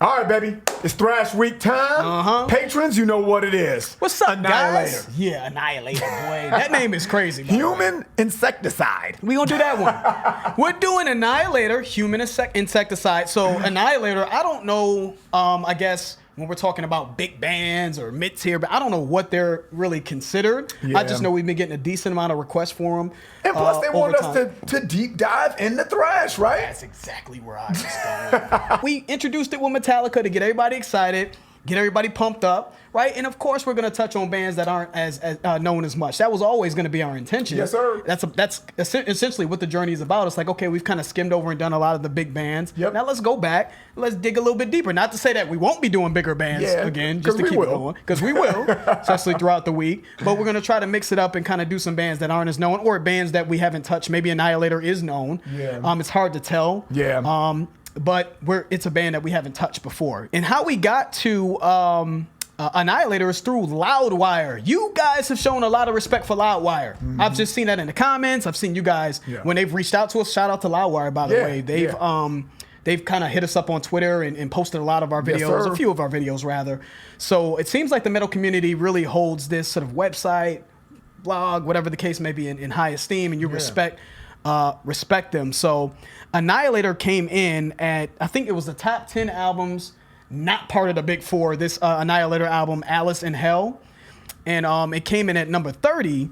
All right, baby. It's Thrash Week time. Patrons, you know what it is. What's up, Annihilator. guys? Yeah, Annihilator, boy. That name is crazy. Human Insecticide. We gonna do that one. We're doing Annihilator, Human Insecticide. So Annihilator, I don't know, I guess when we're talking about big bands or mid-tier, but I don't know what they're really considered. Yeah. I just know we've been getting a decent amount of requests for them. And plus they want us to deep dive into thrash, right? That's exactly where I was going. We introduced it with Metallica to get everybody excited, get everybody pumped up, right? And of course, we're going to touch on bands that aren't as known as much. That was always going to be our intention. Yes, sir. That's essentially what the journey is about. It's like, okay, we've kind of skimmed over and done a lot of the big bands. Yep. Now let's go back. Let's dig a little bit deeper. Not to say that we won't be doing bigger bands again, just to keep it going. Because we will, especially throughout the week. But we're going to try to mix it up and kind of do some bands that aren't as known or bands that we haven't touched. Maybe Annihilator is known. Yeah. It's hard to tell. Yeah. But it's a band that we haven't touched before. And how we got to Annihilator is through Loudwire. You guys have shown a lot of respect for Loudwire. I've just seen that in the comments. I've seen you guys when they've reached out to us. Shout out to Loudwire, by the way. They've kind of hit us up on Twitter and posted a lot of our videos, a few of our videos rather. So it seems like the metal community really holds this sort of website, blog, whatever the case may be, in high esteem, and you respect them. So Annihilator came in at, I think it was the top 10 albums not part of the big four. This Annihilator album, Alice in Hell, and it came in at number 30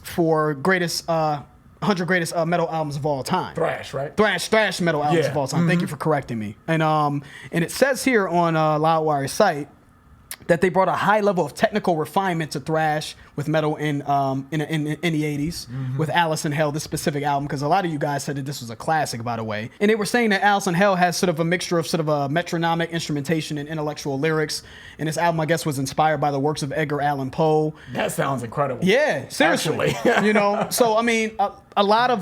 for 100 greatest metal albums of all time. Thrash, right? Thrash metal albums of all time. Thank you for correcting me. And it says here on Loudwire's site that they brought a high level of technical refinement to thrash with metal in the 80s with Alice in Hell, this specific album, because a lot of you guys said that this was a classic, by the way. And they were saying that Alice in Hell has sort of a mixture of sort of a metronomic instrumentation and intellectual lyrics. And this album, I guess, was inspired by the works of Edgar Allan Poe. That sounds incredible. Yeah, seriously. You know, so I mean, a lot of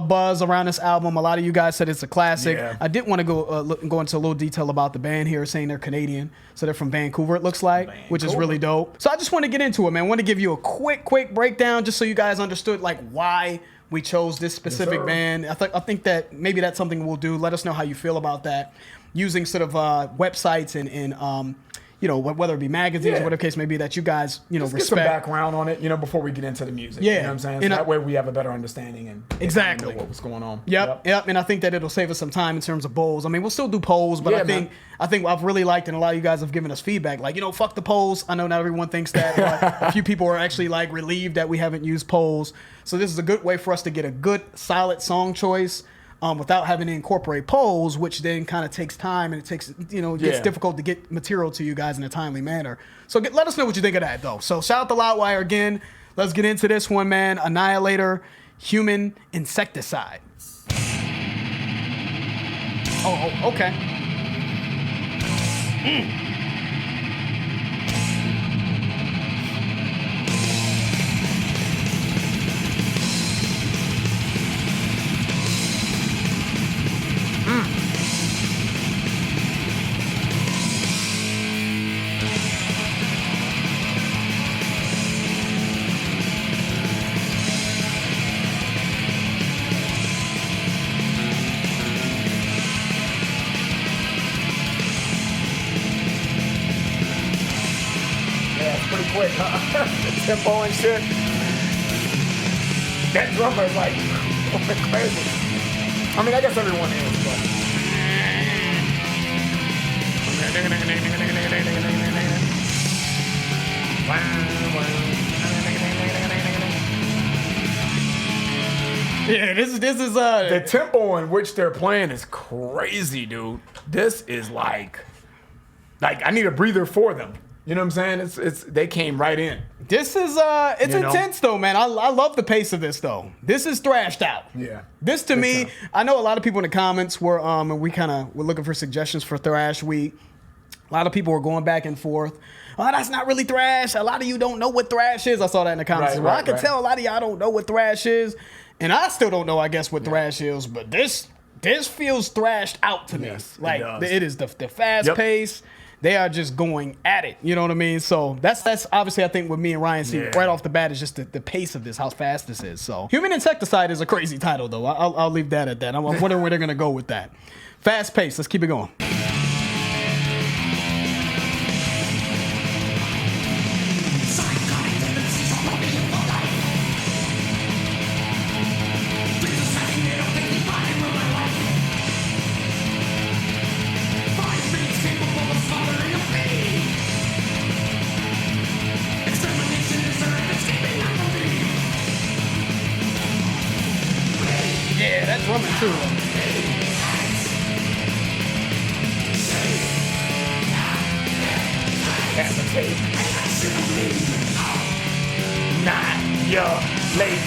buzz around this album. A lot of you guys said it's a classic. Yeah. I did want to go into a little detail about the band here, saying they're Canadian, so they're from Vancouver. It looks like, which is really dope. So I just want to get into it, man. I want to give you a quick breakdown, just so you guys understood like why we chose this specific band. I think that maybe that's something we'll do. Let us know how you feel about that, using sort of websites and you know, whether it be magazines or whatever case may be, that you guys, you know, Just respect. get some background on it, you know, before we get into the music. Yeah. You know what I'm saying? So And that way we have a better understanding and exactly know what's going on. Yep. And I think that it'll save us some time in terms of polls. I mean, we'll still do polls, but I think I've really liked, and a lot of you guys have given us feedback, like, you know, fuck the polls. I know not everyone thinks that, but a few people are actually like relieved that we haven't used polls. So this is a good way for us to get a good, solid song choice without having to incorporate polls, which then kind of takes time, and it takes, you know, it gets difficult to get material to you guys in a timely manner. So let us know what you think of that, though. So shout out to Loudwire again. Let's get into this one, man. Annihilator, Human Insecticide. Oh, okay. Pretty quick, huh? The tempo and shit. That drummer is like crazy. I mean, I guess everyone is, but. Yeah, this is the tempo in which they're playing is crazy, dude. This is like I need a breather for them. You know what I'm saying? It's they came right in. This is it's intense though, man. I love the pace of this though. This is thrashed out. Yeah. This to me, I know a lot of people in the comments were and we kind of were looking for suggestions for Thrash Week. A lot of people were going back and forth. Oh, that's not really thrash. A lot of you don't know what thrash is. I saw that in the comments. I can tell a lot of y'all don't know what thrash is, and I still don't know, I guess, what thrash is. But this feels thrashed out to me. Like it is the fast pace. They are just going at it. You know what I mean? So that's obviously, I think, what me and Ryan see right off the bat is just the pace of this, how fast this is. So Human Insecticide is a crazy title, though. I'll leave that at that. I'm wondering where they're going to go with that. Fast pace. Let's keep it going. Yeah, that drumming too. Capitate. Not your late.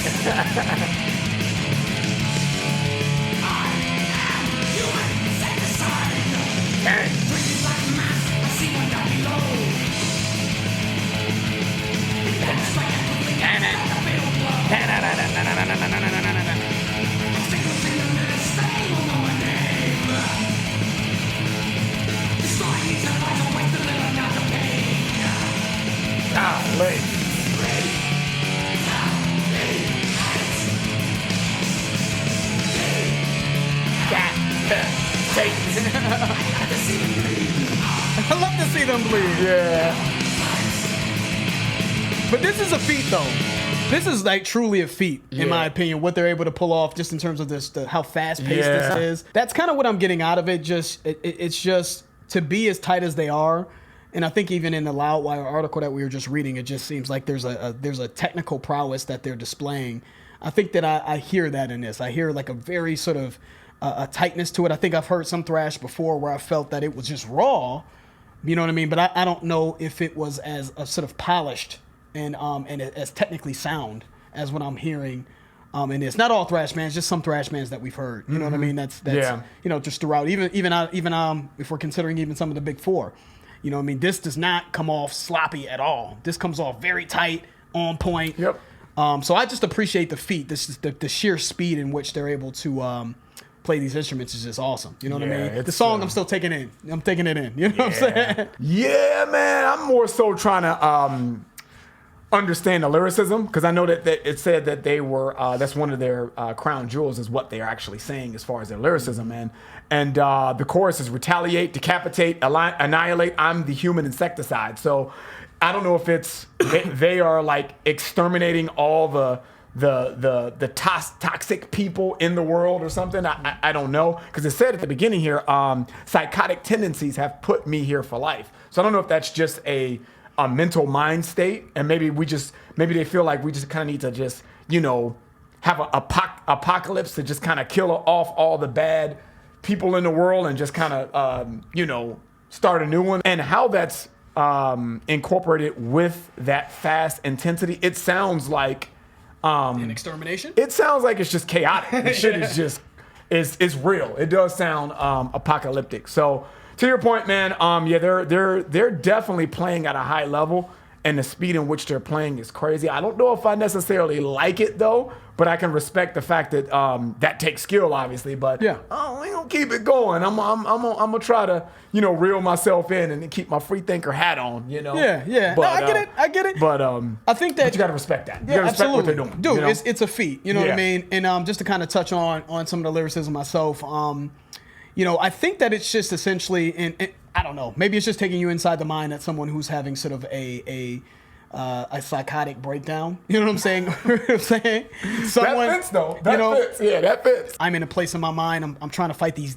I love to see them bleed. Yeah. But this is a feat, though. This is like truly a feat, in my opinion, what they're able to pull off just in terms of this, how fast paced this is. That's kind of what I'm getting out of it. It's just to be as tight as they are. And I think even in the Loudwire article that we were just reading, it just seems like there's a technical prowess that they're displaying. I think that I hear that in this. I hear like a very sort of a tightness to it. I think I've heard some thrash before where I felt that it was just raw. You know what I mean? But I don't know if it was as a sort of polished and as technically sound as what I'm hearing in this. Not all thrash bands, just some thrash bands that we've heard. You know what I mean? That's you know, just throughout. Even if we're considering even some of the big four. You know what I mean? This does not come off sloppy at all. This comes off very tight, on point. Yep. So I just appreciate the feat. This is the sheer speed in which they're able to play these instruments is just awesome. You know what I mean? The song I'm still taking in. I'm taking it in. You know what I'm saying? Yeah, man. I'm more so trying to understand the lyricism because I know that it said that they were that's one of their crown jewels is what they are actually saying as far as their lyricism, man. And the chorus is retaliate, decapitate, annihilate. I'm the human insecticide. So I don't know if it's they are like exterminating all the toxic people in the world or something. I don't know because it said at the beginning here, psychotic tendencies have put me here for life. So I don't know if that's just a mental mind state, and maybe they feel like we just kind of need to just have a apocalypse to just kind of kill off all the bad people in the world and just kind of start a new one. And how that's incorporated with that fast intensity, it sounds like an extermination. It sounds like it's just chaotic. The shit is just it's real. It does sound apocalyptic. So to your point, man, they're definitely playing at a high level, and the speed in which they're playing is crazy. I don't know if I necessarily like it though, but I can respect the fact that that takes skill, obviously. But we gonna keep it going. I'm gonna try to reel myself in and keep my free thinker hat on. Yeah. But, No, I get it. But I think that you gotta respect that. You Yeah, gotta respect absolutely. what they're doing. Dude, it's a feat. You know what I mean? And just to kind of touch on some of the lyricism myself, I think that it's just essentially, and I don't know, maybe it's just taking you inside the mind of someone who's having sort of a psychotic breakdown. You know what I'm saying? Someone, that fits though. That fits. Yeah, that fits. I'm in a place in my mind. I'm trying to fight these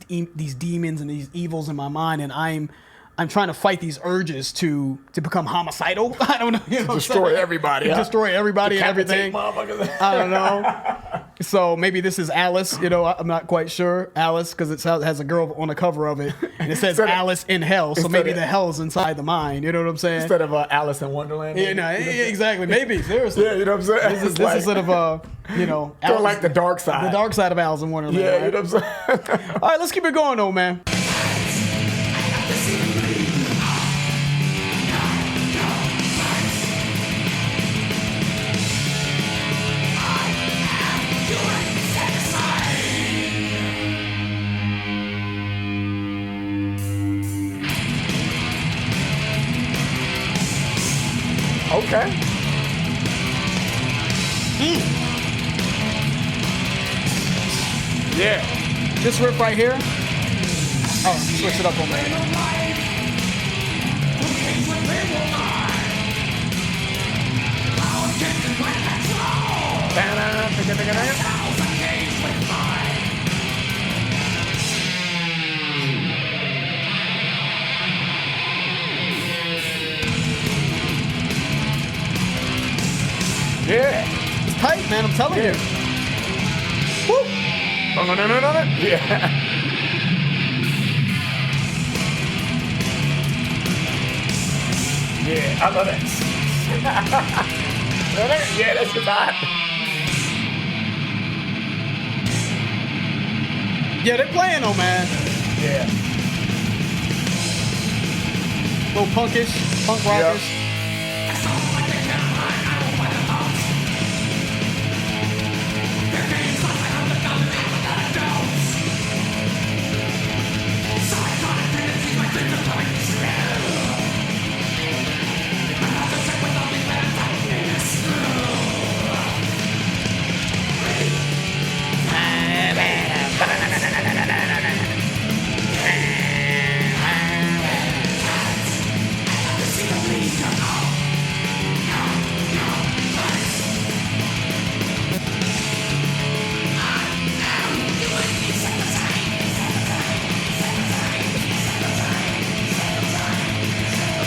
demons and these evils in my mind, and I'm trying to fight these urges to become homicidal. I don't know. Destroy everybody. Destroy everybody and everything. I don't know. So maybe this is Alice. I'm not quite sure. Alice, because it has a girl on the cover of it, and it says Alice in hell. So maybe the hell's inside the mind. You know what I'm saying? Instead of Alice in Wonderland. Yeah, exactly. Maybe seriously. Yeah, you know what I'm saying. This is sort of Alice, like the dark side. The dark side of Alice in Wonderland. Yeah, right? you know what I'm saying. All right, let's keep it going though, man. Okay. Yeah. This riff right here. Oh, switch it up on me. Yeah. It's tight, man. I'm telling you. Woo. Oh, no. Yeah. Yeah, I love that. Yeah, that's just hot. Yeah, they're playing though, man. Yeah. Little punkish, punk rockers. Yep.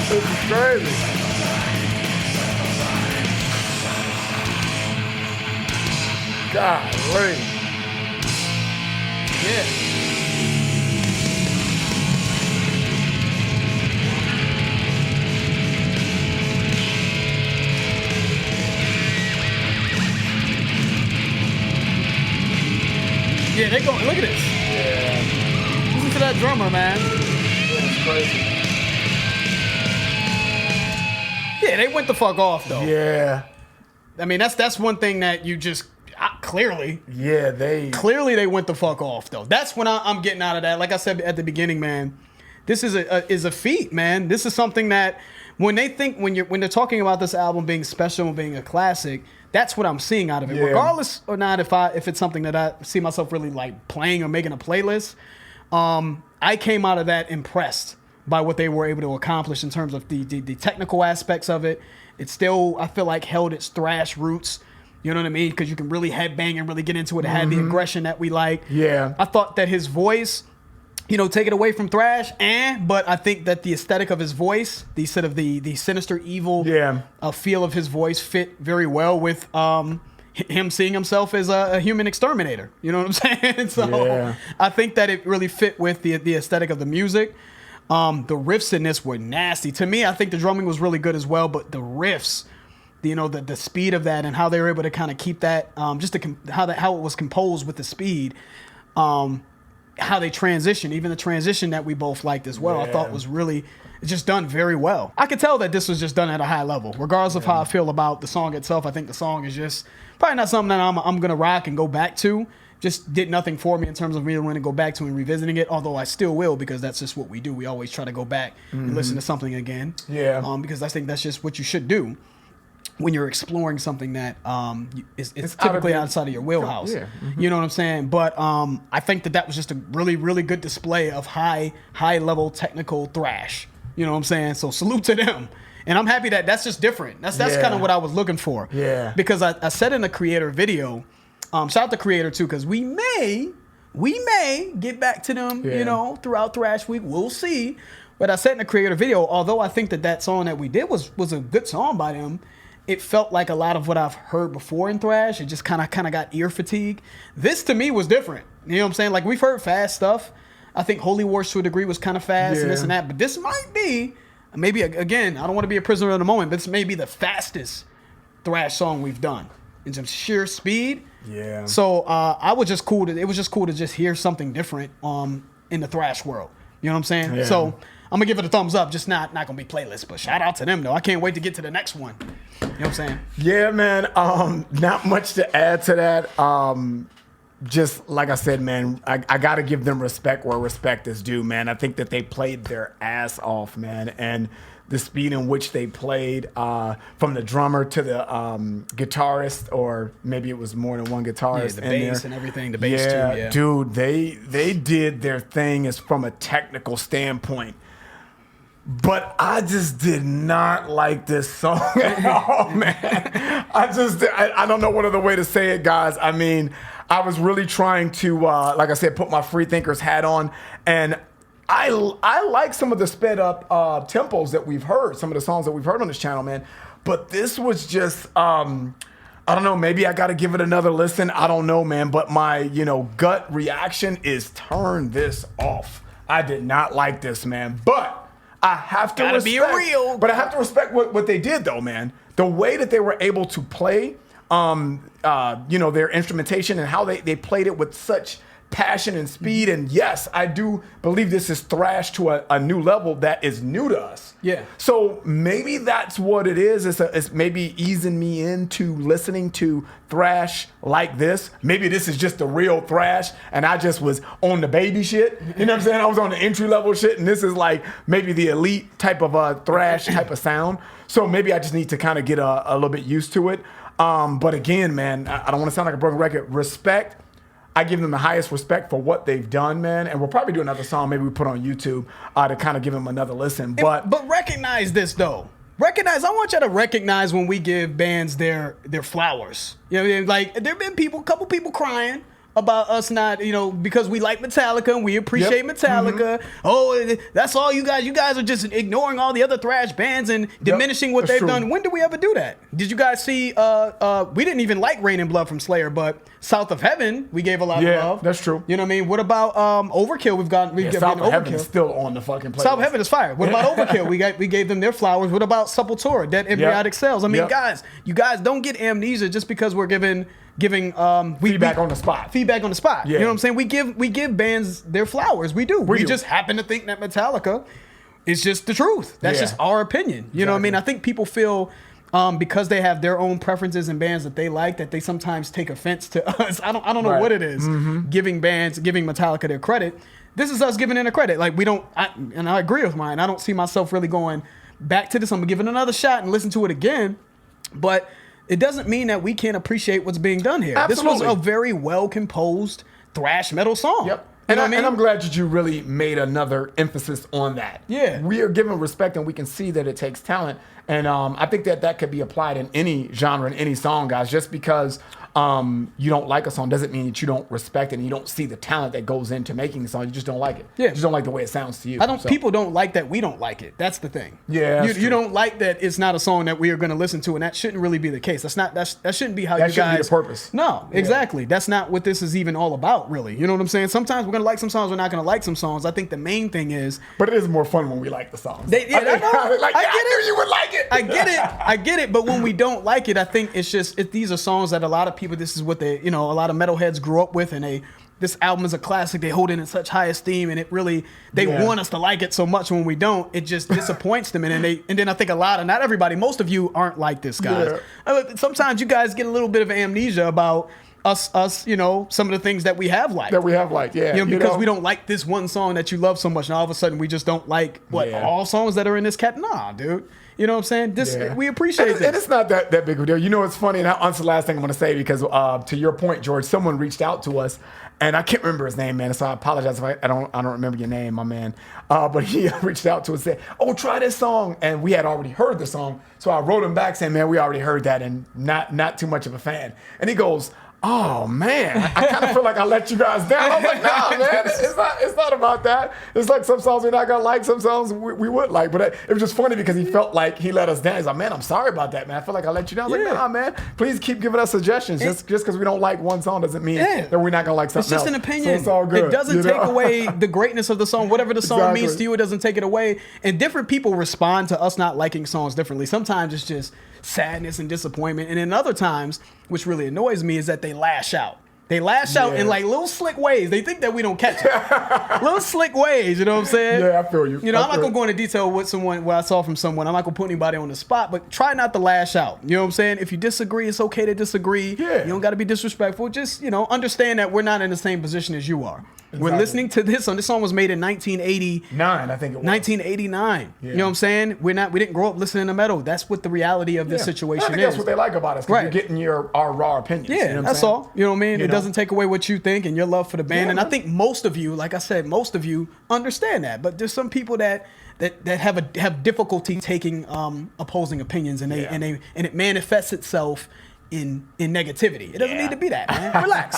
This is crazy. Golly. Yeah. Yeah, they going. Look at this. Yeah. Listen to that drummer, man. It's crazy. Yeah, they went the fuck off though. Yeah. I mean, that's one thing that you just clearly they went the fuck off though. That's when I'm getting out of that. Like I said at the beginning, man, this is a feat, man. This is something that when they're talking about this album being special and being a classic, that's what I'm seeing out of it. Yeah. Regardless or not if it's something that I see myself really like playing or making a playlist, I came out of that impressed by what they were able to accomplish in terms of the technical aspects of it. It still, I feel like, held its thrash roots. You know what I mean? Because you can really headbang and really get into it. It had the aggression that we like. Yeah. I thought that his voice, take it away from thrash, but I think that the aesthetic of his voice, the sort of the sinister, evil feel of his voice fit very well with him seeing himself as a human exterminator. You know what I'm saying? So I think that it really fit with the aesthetic of the music. The riffs in this were nasty. To me, I think the drumming was really good as well, but the riffs, the speed of that and how they were able to kind of keep that, how it was composed with the speed, how they transition, even the transition that we both liked as well, I thought was really just done very well. I could tell that this was just done at a high level, regardless of how I feel about the song itself. I think the song is just probably not something that I'm gonna rock and go back to. Just did nothing for me in terms of really wanting to go back to and revisiting it, although I still will, because that's just what we do. We always try to go back and listen to something again. Yeah. Because I think that's just what you should do when you're exploring something that is It's typically out of outside of your wheelhouse. Yeah. You know what I'm saying? But I think that was just a really, really good display of high level technical thrash. You know what I'm saying? So salute to them. And I'm happy that that's just different. That's kind of what I was looking for. Yeah. Because I said in the Creator video, shout out to Creator too, because we may get back to them, throughout Thrash Week. We'll see. But I said in the Creator video, although I think that song that we did was a good song by them, it felt like a lot of what I've heard before in thrash. It just kind of got ear fatigue. This to me was different. You know what I'm saying? Like, we've heard fast stuff. I think Holy Wars to a degree was kind of fast and this and that. But this might be, maybe, again, I don't want to be a prisoner of the moment, but this may be the fastest thrash song we've done in terms of sheer speed. Yeah. So it was just cool to just hear something different in the thrash world. You know what I'm saying? Yeah. So I'm gonna give it a thumbs up. Just not gonna be playlist, but shout out to them though. I can't wait to get to the next one. You know what I'm saying? Yeah, man. Not much to add to that. Just like I said, man, I got to give them respect where respect is due, man. I think that they played their ass off, man. And the speed in which they played, from the drummer to the guitarist, or maybe it was more than one guitarist. Yeah, the bass there. and everything. The bass too. Yeah, dude, they did their thing as from a technical standpoint. But I just did not like this song at all, man. I don't know what other way to say it, guys. I mean, I was really trying to, like I said, put my free thinker's hat on, and I like some of the sped up tempos that we've heard, some of the songs that we've heard on this channel, man. But this was just, I don't know. Maybe I got to give it another listen. I don't know, man. But my, gut reaction is turn this off. I did not like this, man. But I have to Gotta respect. be real. But I have to respect what they did, though, man. The way that they were able to play, their instrumentation and how they played it with such passion and speed. And yes, I do believe this is thrash to a new level that is new to us. Yeah. So maybe that's what it is. It's maybe easing me into listening to thrash like this. Maybe this is just the real thrash and I just was on the baby shit. You know what I'm saying? I was on the entry level shit and this is like maybe the elite type of thrash type of sound. So maybe I just need to kind of get a little bit used to it. But again, man, I don't want to sound like a broken record. Respect. I give them the highest respect for what they've done, man. And we'll probably do another song maybe we put on YouTube to kind of give them another listen. But recognize this, though. I want you to recognize when we give bands their flowers. You know what I mean? Like, there have been a couple people crying about us not, because we like Metallica and we appreciate Metallica. Mm-hmm. Oh, that's all you guys. You guys are just ignoring all the other thrash bands and diminishing what they've done. When did we ever do that? Did you guys see, we didn't even like Rain and Blood from Slayer, but South of Heaven, we gave a lot of love. That's true. You know what I mean? What about Overkill? We've got South of Heaven Overkill. is still on the fucking playlist. South of Heaven is fire. What about Overkill? We gave them their flowers. What about Sepultura, Dead Embryonic Cells? I mean, guys, you guys don't get amnesia just because we're giving feedback on the spot. Feedback on the spot. Yeah. You know what I'm saying? We give bands their flowers. We do. We just happen to think that Metallica is just the truth. That's just our opinion. You know what I mean? I think people feel because they have their own preferences and bands that they like, that they sometimes take offense to us. I don't know what it is. Mm-hmm. Giving Metallica their credit. This is us giving in a credit. Like and I agree with mine. I don't see myself really going back to this. I'm gonna give it another shot and listen to it again. But it doesn't mean that we can't appreciate what's being done here. Absolutely. This was a very well composed thrash metal song. Yep. And I'm glad that you really made another emphasis on that. Yeah. We are given respect and we can see that it takes talent. And I think that could be applied in any genre, in any song, guys. Just because you don't like a song doesn't mean that you don't respect it and you don't see the talent that goes into making the song. You just don't like it. Yeah. You just don't like the way it sounds to you. People don't like that we don't like it. That's the thing. Yeah. You don't like that it's not a song that we are going to listen to, and that shouldn't really be the case. That shouldn't be how you guys. That shouldn't be the purpose. No, exactly. That's not what this is even all about, really. You know what I'm saying? Sometimes we're going to like some songs, we're not going to like some songs. I think the main thing is. But it is more fun when we like the songs. I knew you would like it. I get it. But when we don't like it, I think it's just these are songs that a lot of people. This is what they, a lot of metalheads grew up with, and this album is a classic. They hold it in such high esteem, and they want us to like it so much. When we don't, it just disappoints them. And then I think not everybody, most of you aren't like this, guys. Yeah. Sometimes you guys get a little bit of amnesia about us, some of the things that we have liked. Because we don't like this one song that you love so much, and all of a sudden we just don't like all songs that are in this cat. Nah, dude. You know what I'm saying? We appreciate it. And it's not that big of a deal. You know, it's funny, and that's the last thing I'm going to say, because to your point, George, someone reached out to us, and I can't remember his name, man, so I apologize if I don't remember your name, my man. But he reached out to us and said, oh, try this song. And we had already heard the song, so I wrote him back saying, man, we already heard that, and not too much of a fan. And he goes, oh man, I kind of feel like I let you guys down. I was like, nah, man, it's not about that. It's like some songs we're not gonna like, some songs we would like. But it was just funny because he felt like he let us down. He's like, man, I'm sorry about that, man. I feel like I let you down. I was like, nah, man, please keep giving us suggestions. Just because we don't like one song doesn't mean that we're not gonna like something else. It's just an opinion. So it's all good. It doesn't take away the greatness of the song. Whatever the song means to you, it doesn't take it away. And different people respond to us not liking songs differently. Sometimes it's just sadness and disappointment. And then other times, which really annoys me, is that they lash out. They lash out in like little slick ways. They think that we don't catch it. Little slick ways, you know what I'm saying? Yeah, I feel you. I'm not gonna go into detail what I saw from someone. I'm not gonna put anybody on the spot, but try not to lash out. You know what I'm saying? If you disagree, it's okay to disagree. Yeah. You don't gotta be disrespectful. Just, understand that we're not in the same position as you are. Exactly. We're listening to this song. This song was made in 1989, I think it was. 1989. Yeah. You know what I'm saying? We didn't grow up listening to metal. That's what the reality of this situation is. That's what they like about us, because you're getting our raw opinions. Yeah, you know that's all. You know what I mean? It doesn't take away what you think and your love for the band. And I think most of you, like I said, understand that. But there's some people that have difficulty taking opposing opinions, and it manifests itself in negativity. It doesn't need to be that, man. Relax.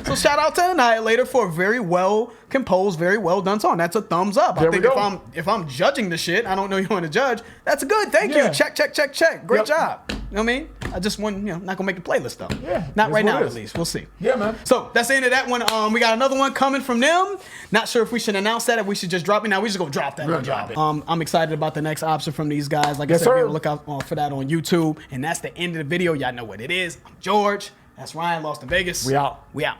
So shout out to Annihilator for a very well composed, very well done song. That's a thumbs up. I think if I'm judging the shit, I don't know you want to judge. That's good. Thank you. Check. Great job. You know what I mean? I just want, not gonna make the playlist though. Yeah, Not right what now it at is. least. We'll see. Yeah, man. So that's the end of that one. We got another one coming from them. Not sure if we should announce that, if we should just drop it. Now we just gonna drop that. We're gonna drop it. I'm excited about the next option from these guys. Like I Yes, said, be sir. able to look out for that on YouTube. And that's the end of the video. Y'all know what it is. I'm George. That's Ryan, Lost in Vegas. We out. We out.